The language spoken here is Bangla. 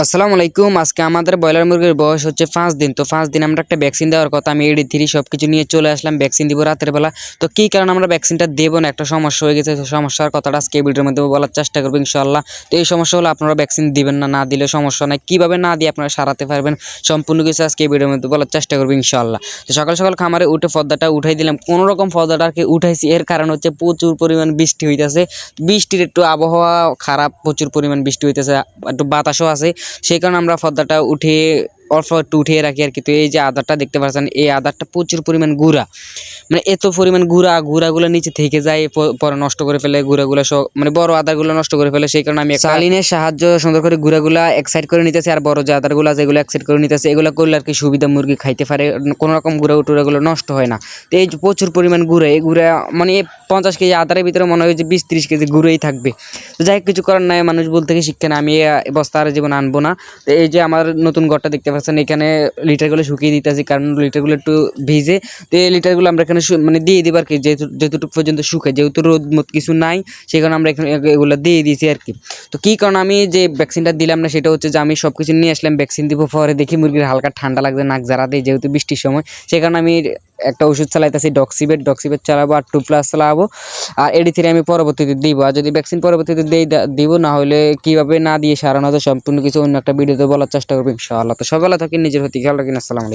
আসসালামু আলাইকুম। আজকে আমাদের ব্রয়লার মুরগির বয়স হচ্ছে 5 দিন। তো 5 দিন আমরা একটা ভ্যাকসিন দেওয়ার কথা। আমি AD3 সবকিছু নিয়ে চলে আসলাম। ভ্যাকসিন দিব রাতের বেলা। তো কি কারণে আমরা ভ্যাকসিনটা দেব না, একটা সমস্যা হয়ে গেছে। সমস্যার কথাটা আজকে এই ভিডিওর মধ্যে বলার চেষ্টা করব ইনশাআল্লাহ। তো এই সমস্যা হলো আপনারা ভ্যাকসিন দিবেন না, না দিলে সমস্যা নাই। কিভাবে না দিয়ে আপনারা সারাতে পারবেন সম্পূর্ণ কিছু আজকে এই ভিডিওর মধ্যে বলার চেষ্টা করব ইনশাআল্লাহ। তো সকাল সকাল খামারে উঠে পর্দাটা উঠাই দিলাম। কোন রকম পর্দাটাকে উঠাইছি, এর কারণ হচ্ছে প্রচুর পরিমাণ বৃষ্টি হইতাছে। বৃষ্টির একটু আবহাওয়া খারাপ, প্রচুর পরিমাণ বৃষ্টি হইতেছে, একটু বাতাসও আছে। সেই কারণে আমরা পর্দাটা উঠিয়ে অল্প একটু উঠিয়ে রাখি আর কি। তো এই যে আদারটা দেখতে পাচ্ছেন, এই আদারটা প্রচুর পরিমাণ গুঁড়া, মানে এত পরিমাণ গুঁড়াগুলো নিচে থেকে যায়, পরে নষ্ট করে ফেলে গুঁড়াগুলো সব, মানে বড় আদারগুলো নষ্ট করে ফেলে। সেই কারণে আমি সালিনের সাহায্য সুন্দর করে গুঁড়াগুলা এক সাইড করে নিতেছি, আর বড় যে আদারগুলো আছে এগুলো এক সাইড করে নিতেছি। এগুলো করলে আর কি সুবিধা, মুরগি খাইতে পারে, কোনো রকম টুড়াগুলো নষ্ট হয় না। তো এই যে প্রচুর পরিমাণ গুঁড়া, এই গুঁড়া মানে 50 কেজি আদারের ভিতরে মনে হয় যে 20-30 কেজি গুঁড়োই থাকবে। তো যাই হোক, কিছু করার নাই, মানুষ বলতে শিক্ষা না, আমি এই বস্তা আর জীবন আনবো না। তো এই যে আমার নতুন ঘরটা দেখতে পাচ্ছেন, এখানে লিটারগুলো শুকিয়ে দিতেছি, কারণ লিটারগুলো একটু ভিজে। তো এই লিটারগুলো আমরা এখানে মানে দিয়ে দিবার কি, যেহেতু পর্যন্ত শুকায়, যেহেতু রোদ মত কিছু নাই, সেই কারণে আমরা এখানে এগুলো দিয়ে দিয়েছি আর কি। তো কি কারণ আমি যে ভ্যাকসিনটা দিলাম না, সেটা হচ্ছে যে আমি সব কিছু নিয়ে আসলাম, ভ্যাকসিন দিব, পরে দেখি মুরগির হালকা ঠান্ডা লাগছে, নাক জারা দেয়, যেহেতু বৃষ্টির সময়। সেই কারণে আমি একটা ওষুধ চালাইতেছি, ডক্সিবেট চালাবো, আর 2+ চালাবো, আর AD3 আমি পরবর্তীতে দিব। আর যদি ভ্যাকসিন পরবর্তীতে দিব, না হলে কিভাবে না দিয়ে সারানো যায় সম্পূর্ণ কিছু অন্য একটা ভিডিওতে বলার চেষ্টা করবো ইনশাআল্লাহ। তো সকালে থাকেন, নিজের প্রতি খেয়াল রাখেন। আসসালামু আলাইকুম।